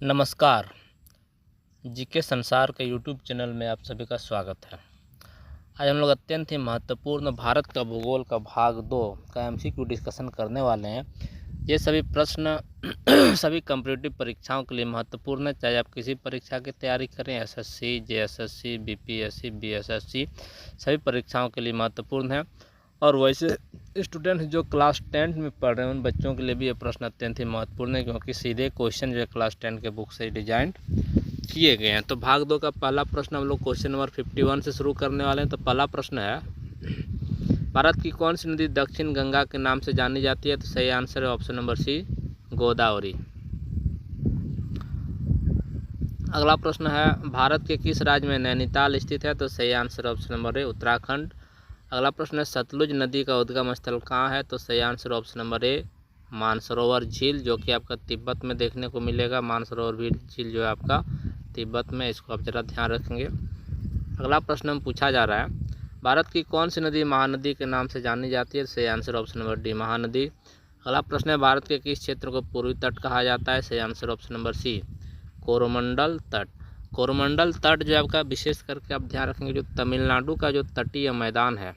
नमस्कार। जीके संसार के यूट्यूब चैनल में आप सभी का स्वागत है। आज हम लोग अत्यंत ही महत्वपूर्ण भारत का भूगोल का भाग 2 का एमसीक्यू डिस्कशन करने वाले हैं। ये सभी प्रश्न सभी कॉम्पिटिटिव परीक्षाओं के लिए महत्वपूर्ण है, चाहे आप किसी परीक्षा की तैयारी करें, एसएससी, जेएसएससी, बीपीएससी, बीएसएससी, सभी परीक्षाओं के लिए महत्वपूर्ण है। और वैसे स्टूडेंट जो क्लास 10 में पढ़ रहे हैं उन बच्चों के लिए भी ये प्रश्न अत्यंत ही महत्वपूर्ण है, क्योंकि सीधे क्वेश्चन जो है क्लास 10 के बुक से डिजाइन किए गए हैं। तो भाग 2 का पहला प्रश्न हम लोग क्वेश्चन नंबर 51 से शुरू करने वाले हैं। तो पहला प्रश्न है, भारत की कौन सी नदी दक्षिण गंगा के नाम से जानी जाती है? तो सही आंसर है ऑप्शन नंबर सी, गोदावरी। अगला प्रश्न है, भारत के किस राज्य में नैनीताल स्थित है? तो सही answer option number A, Uttarakhand. अगला प्रश्न है, सतलुज नदी का उद्गम स्थल कहाँ है? तो सही answer option number A, Mansarovar झील, जो कि आपका तिब्बत में देखने को मिलेगा। मानसरोवर झील जो है आपका तिब्बत में, इसको आप जरा ध्यान रखेंगे। अगला प्रश्न हम पूछा जा रहा है, भारत की कौन सी नदी महानदी के नाम से जानी जाती है? सही answer option number D, Mahanadi. अगला प्रश्न है, भारत के किस क्षेत्र को पूर्वी तट कहा जाता है? सही answer option number C, Coromandel तट। कोरोमंडल तट जो आपका विशेष करके आप ध्यान रखेंगे, जो तमिलनाडु का जो तटीय मैदान है,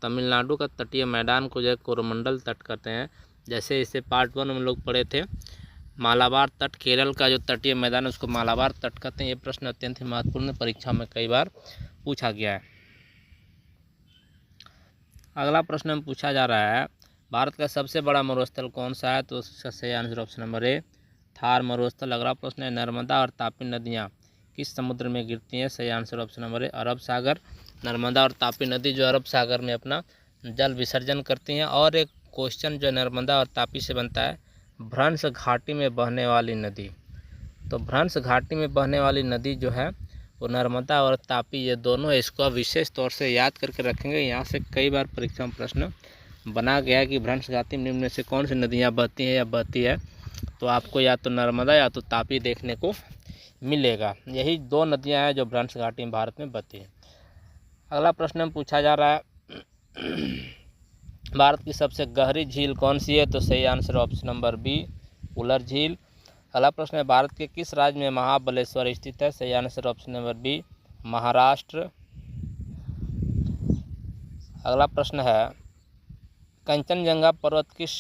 तमिलनाडु का तटीय मैदान को जो है कोरोमंडल तट कहते हैं। जैसे इसे पार्ट 1 में हम लोग पढ़े थे, मालाबार तट, केरल का जो तटीय मैदान है उसको मालाबार तट कहते हैं। ये प्रश्न अत्यंत ही महत्वपूर्ण परीक्षा में कई बार पूछा गया है। अगला प्रश्न हम पूछा जा रहा है, भारत का सबसे बड़ा मरुस्थल कौन सा है? तो उसका सही answer option number A, Thar मरुस्थल। अगला प्रश्न है, नर्मदा और तापी नदियाँ किस समुद्र में गिरती हैं? सही आंसर ऑप्शन नंबर ए, अरब सागर। नर्मदा और तापी नदी जो अरब सागर में अपना जल विसर्जन करती हैं। और एक क्वेश्चन जो नर्मदा और तापी से बनता है, भ्रंश घाटी में बहने वाली नदी। तो भ्रंश घाटी में बहने वाली नदी जो है वो नर्मदा और तापी, ये दोनों, इसको विशेष तौर से याद करके रखेंगे। यहाँ से कई बार परीक्षा में प्रश्न बना गया है कि भ्रंश घाटी में निम्न में से कौन सी नदियाँ बहती हैं या बहती है, तो आपको या तो नर्मदा या तो तापी देखने को मिलेगा। यही दो नदियाँ हैं जो भ्रंश घाटी में भारत में बहती हैं। अगला प्रश्न हम पूछा जा रहा है, भारत की सबसे गहरी झील कौन सी है? तो सही आंसर ऑप्शन नंबर बी, उलर झील। अगला प्रश्न है, भारत के किस राज्य में महाबलेश्वर स्थित है? सही answer option number B, Maharashtra. अगला प्रश्न है, कंचनजंगा पर्वत किस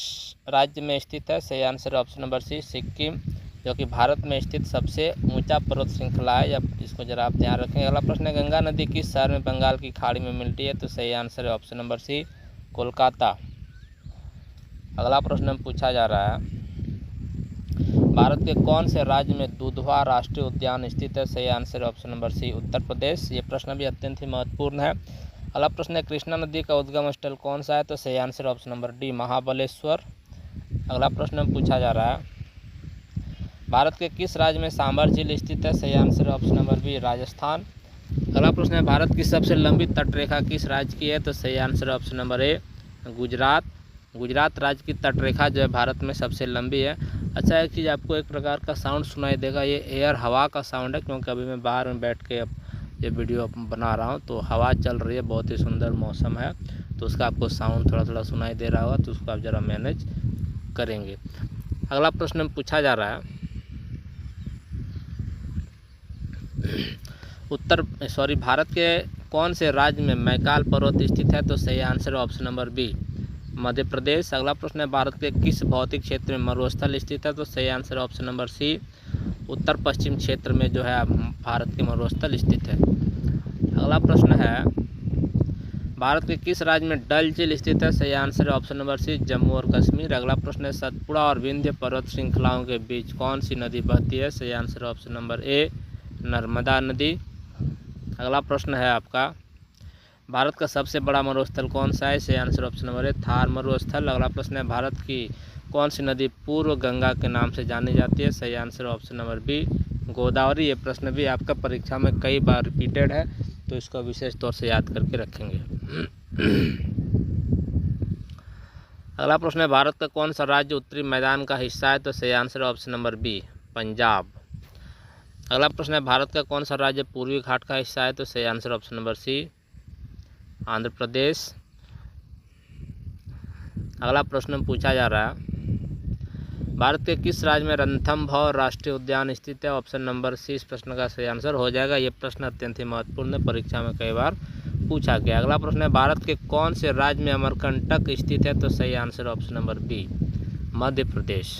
राज्य में स्थित है? सही answer option number C, Sikkim, जो कि भारत में स्थित सबसे ऊंचा पर्वत श्रृंखला है। इसको जरा आप ध्यान रखें। अगला प्रश्न है, गंगा नदी किस शहर में बंगाल की खाड़ी में मिलती है? तो सही आंसर है ऑप्शन नंबर सी, कोलकाता। अगला प्रश्न हम पूछा जा रहा है, भारत के कौन से राज्य में दुधवा राष्ट्रीय उद्यान स्थित है? सही आंसर ऑप्शन नंबर सी, उत्तर प्रदेश। ये प्रश्न भी अत्यंत ही महत्वपूर्ण है। अगला प्रश्न है, कृष्णा नदी का उद्गम स्थल कौन सा है? तो सही answer option number D, Mahabaleshwar. अगला प्रश्न हम पूछा जा रहा है, भारत के किस राज्य में सांभर झील स्थित है? सही answer option number B, Rajasthan. अगला प्रश्न है, भारत की सबसे लंबी तटरेखा किस राज्य की है? तो सही answer option number A, Gujarat. Gujarat राज्य की तटरेखा जो है भारत में सबसे लंबी है। अच्छा, एक चीज़ आपको एक प्रकार का साउंड सुनाई देगा, ये एयर हवा का साउंड है, क्योंकि अभी मैं बाहर में बैठ के अब ये वीडियो बना रहा हूँ, तो हवा चल रही है, बहुत ही सुंदर मौसम है, तो उसका आपको साउंड थोड़ा थोड़ा सुनाई दे रहा होगा, तो उसको आप ज़रा मैनेज करेंगे। अगला प्रश्न पूछा जा रहा है, भारत के कौन से राज्य में मैकाल पर्वत स्थित है? तो सही answer option number B, Madhya Pradesh. अगला प्रश्न है, भारत के किस भौतिक क्षेत्र में मरुस्थल स्थित है? तो सही आंसर ऑप्शन नंबर सी, उत्तर पश्चिम क्षेत्र में जो है भारत के मरुस्थल स्थित है। अगला प्रश्न है, भारत के किस राज्य में डल झील स्थित है? सही answer option number C, Jammu और कश्मीर। अगला प्रश्न है, सतपुड़ा और विंध्य पर्वत श्रृंखलाओं के बीच कौन सी नदी बहती है? सही answer option number A, Narmada नदी। अगला प्रश्न है आपका, भारत का सबसे बड़ा मरुस्थल कौन सा है? सही answer option number A, Thar मरुस्थल। अगला प्रश्न है, भारत की कौन सी नदी पूर्व गंगा के नाम से जानी जाती है? सही answer option number B, Godavari. ये प्रश्न भी आपका परीक्षा में कई बार रिपीटेड है, तो इसको विशेष तौर से याद करके रखेंगे। अगला प्रश्न है, भारत का कौन सा राज्य उत्तरी मैदान का हिस्सा है? तो सही answer option number B, Punjab. अगला प्रश्न है, भारत का कौन सा राज्य पूर्वी घाट का हिस्सा है? तो सही answer option number C, Andhra Pradesh. अगला प्रश्न पूछा जा रहा है, भारत के किस राज्य में रणथंभौर राष्ट्रीय उद्यान स्थित है? ऑप्शन नंबर सी इस प्रश्न का सही आंसर हो जाएगा। ये प्रश्न अत्यंत ही महत्वपूर्ण है, परीक्षा में कई बार पूछा गया। अगला प्रश्न है भारत के कौन से राज्य में अमरकंटक स्थित है? तो सही answer option number B Madhya Pradesh.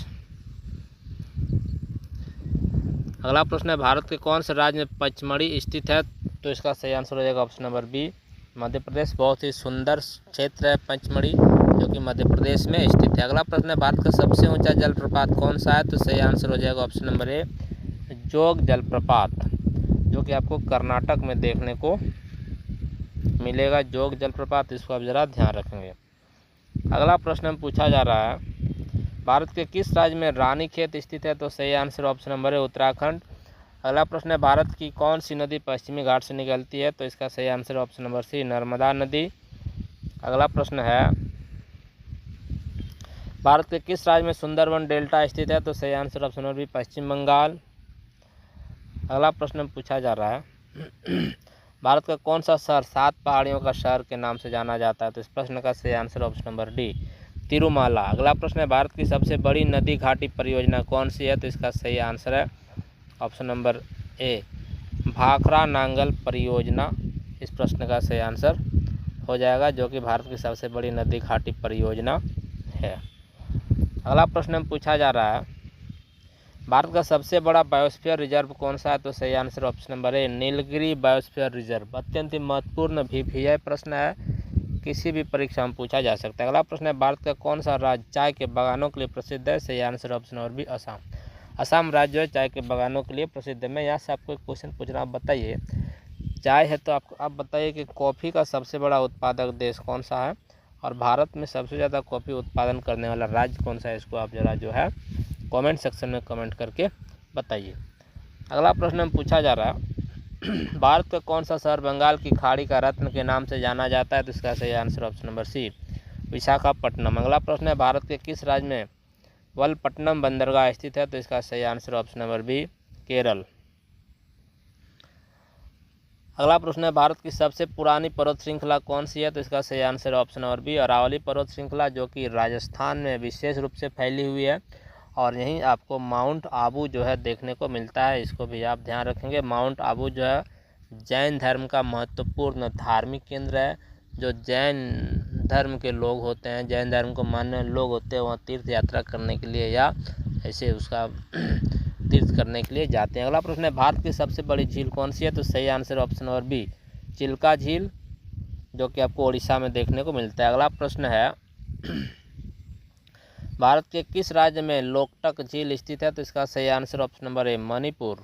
अगला प्रश्न है भारत के कौन से राज्य में पचमढ़ी स्थित है? तो इसका सही आंसर हो जाएगा option number B Madhya Pradesh. बहुत ही सुंदर क्षेत्र है पचमढ़ी, जो कि मध्य प्रदेश में स्थित है। अगला प्रश्न है भारत का सबसे ऊंचा जलप्रपात कौन सा है? तो सही आंसर हो जाएगा ऑप्शन नंबर ए जोग जलप्रपात, जो कि आपको कर्नाटक में देखने को मिलेगा। जोग जलप्रपात, इसको आप ज़रा ध्यान रखेंगे। अगला प्रश्न में पूछा जा रहा है भारत के किस राज्य में रानीखेत स्थित है? तो सही आंसर ऑप्शन नंबर है उत्तराखंड। अगला प्रश्न है भारत की कौन सी नदी पश्चिमी घाट से निकलती है? तो इसका सही answer option number C Narmada नदी। अगला प्रश्न है भारत के किस राज्य में सुंदरवन डेल्टा स्थित है? तो सही आंसर ऑप्शन नंबर बी पश्चिम बंगाल। अगला प्रश्न पूछा जा रहा है भारत का कौन सा शहर 7 पहाड़ियों का शहर के नाम से जाना जाता है? तो इस प्रश्न का सही answer option number D Tirumala. अगला प्रश्न है भारत की सबसे बड़ी नदी घाटी परियोजना कौन सी है? तो इसका सही आंसर है option number A Bhakra Nangal परियोजना। इस प्रश्न का सही आंसर हो जाएगा, जो कि भारत की सबसे बड़ी नदी घाटी परियोजना है। अगला प्रश्न पूछा जा रहा है भारत का सबसे बड़ा बायोस्फीयर रिजर्व कौन सा है? तो सही answer option number A Nilgiri biosphere reserve. अत्यंत ही महत्वपूर्ण भी प्रश्न है, किसी भी परीक्षा में पूछा जा सकता है। अगला प्रश्न है भारत का कौन सा राज्य चाय के बागानों के लिए प्रसिद्ध है? सही answer option number B Assam. Assam राज्य है चाय के बागानों के लिए प्रसिद्ध है। मैं यहाँ से आपको एक क्वेश्चन पूछ रहा हूँ, आप बताइए चाय है तो आप बताइए कि कॉफ़ी का सबसे बड़ा उत्पादक देश कौन सा है, और भारत में सबसे ज़्यादा कॉफ़ी उत्पादन करने वाला राज्य कौन सा है? इसको आप ज़रा जो है कमेंट सेक्शन में कमेंट करके बताइए। अगला प्रश्न पूछा जा रहा है भारत का कौन सा शहर बंगाल की खाड़ी का रत्न के नाम से जाना जाता है? तो इसका सही answer option number C Visakhapatnam. अगला प्रश्न है भारत के किस राज्य में वलपट्टनम बंदरगाह स्थित है? तो इसका सही answer option number B Kerala. अगला प्रश्न है भारत की सबसे पुरानी पर्वत श्रृंखला कौन सी है? तो इसका सही answer option number B Aravalli पर्वत श्रृंखला, जो कि राजस्थान में विशेष रूप से फैली हुई है, और यहीं आपको माउंट आबू जो है देखने को मिलता है। इसको भी आप ध्यान रखेंगे। माउंट आबू जो है जैन धर्म का महत्वपूर्ण धार्मिक केंद्र है। जो जैन धर्म के लोग होते हैं, जैन धर्म को मानने वाले लोग होते हैं, वहाँ तीर्थ यात्रा करने के लिए या ऐसे उसका तीर्थ करने के लिए जाते हैं। अगला प्रश्न है भारत की सबसे बड़ी झील कौन सी है? तो सही answer option number B Chilka झील, जो कि आपको उड़ीसा में देखने को मिलता है। अगला प्रश्न है भारत के किस राज्य में लोकटक झील स्थित है? तो इसका सही answer option number A Manipur.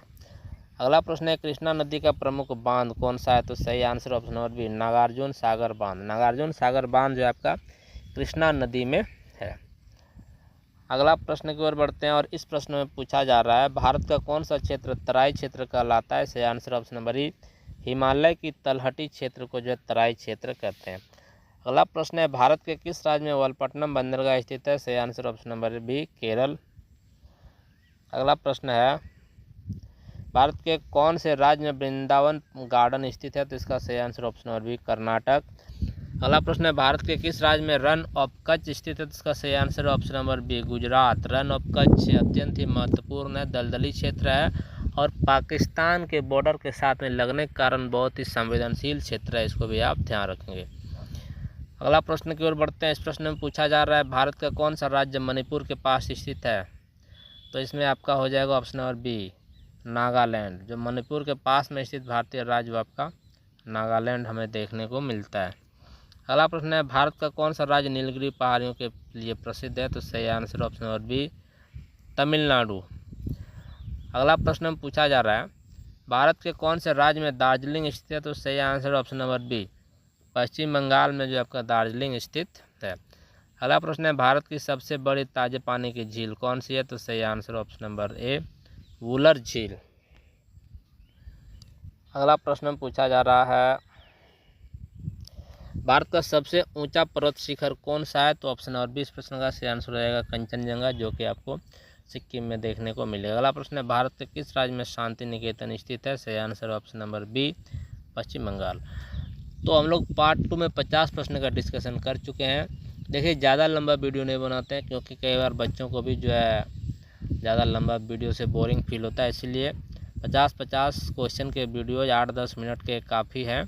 अगला प्रश्न है कृष्णा नदी का प्रमुख बांध कौन सा है? तो सही answer option number B Nagarjuna Sagar बांध। नागार्जुन सागर बांध जो आपका कृष्णा नदी में है। अगला प्रश्न की ओर बढ़ते हैं, और इस प्रश्न में पूछा जा रहा है भारत का कौन सा क्षेत्र तराई क्षेत्र कहलाता है? सही आंसर ऑप्शन नंबर ई हिमालय की तलहटी क्षेत्र को जो है तराई क्षेत्र कहते हैं। अगला प्रश्न है भारत के किस राज्य में वलपट्टनम बंदरगाह स्थित है? सही answer option number B Kerala. अगला प्रश्न है भारत के कौन से राज्य में वृंदावन गार्डन स्थित है? तो इसका सही answer option number B Karnataka. अगला प्रश्न है भारत के किस राज्य में रन ऑफ कच्छ स्थित है? तो इसका सही answer option number B Gujarat. Rann of Kutch अत्यंत ही महत्वपूर्ण है, दलदली क्षेत्र है, और पाकिस्तान के बॉर्डर के साथ में लगने के कारण बहुत ही संवेदनशील क्षेत्र है। इसको भी आप ध्यान रखेंगे। अगला प्रश्न की ओर बढ़ते हैं। इस प्रश्न में पूछा जा रहा है भारत का कौन सा राज्य मणिपुर के पास स्थित है? तो इसमें आपका हो जाएगा ऑप्शन नंबर बी नागालैंड। जो मणिपुर के पास में स्थित भारतीय राज्य आपका नागालैंड हमें देखने को मिलता है। अगला प्रश्न है भारत का कौन सा राज्य नीलगिरी पहाड़ियों के लिए प्रसिद्ध है? तो सही answer option number B Tamil Nadu. अगला प्रश्न पूछा जा रहा है भारत के कौन से राज्य में दार्जिलिंग स्थित है? तो सही आंसर ऑप्शन नंबर बी पश्चिम बंगाल में जो आपका दार्जिलिंग स्थित है। अगला प्रश्न है भारत की सबसे बड़ी ताजे पानी की झील कौन सी है? तो सही answer option number A Wular झील। अगला प्रश्न पूछा जा रहा है भारत का सबसे ऊंचा पर्वत शिखर कौन सा है? तो ऑप्शन नंबर बी इस प्रश्न का सही आंसर हो जाएगा कंचनजंगा, जो कि आपको सिक्किम में देखने को मिलेगा। अगला प्रश्न है भारत के किस राज्य में शांति निकेतन स्थित है? सही आंसर ऑप्शन नंबर बी पश्चिम बंगाल। तो हम लोग पार्ट 2 में 50 प्रश्न का डिस्कशन कर चुके हैं। देखिए ज़्यादा लंबा वीडियो नहीं बनाते हैं, क्योंकि कई बार बच्चों को भी जो है ज़्यादा लंबा वीडियो से बोरिंग फील होता है, इसीलिए 50-50 क्वेश्चन के वीडियो 8-10 मिनट के काफ़ी है।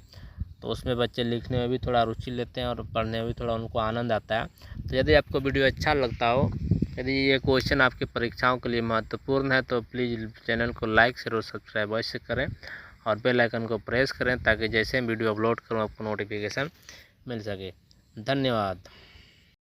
तो उसमें बच्चे लिखने में भी थोड़ा रुचि लेते हैं और पढ़ने में भी थोड़ा उनको आनंद आता है। तो यदि आपको वीडियो अच्छा लगता हो, यदि ये क्वेश्चन आपकी परीक्षाओं के लिए महत्वपूर्ण है, तो प्लीज़ चैनल को लाइक शेयर और सब्सक्राइब अवश्य करें और बेल आइकन को प्रेस करें, ताकि जैसे वीडियो अपलोड करूँ आपको नोटिफिकेशन मिल सके। धन्यवाद।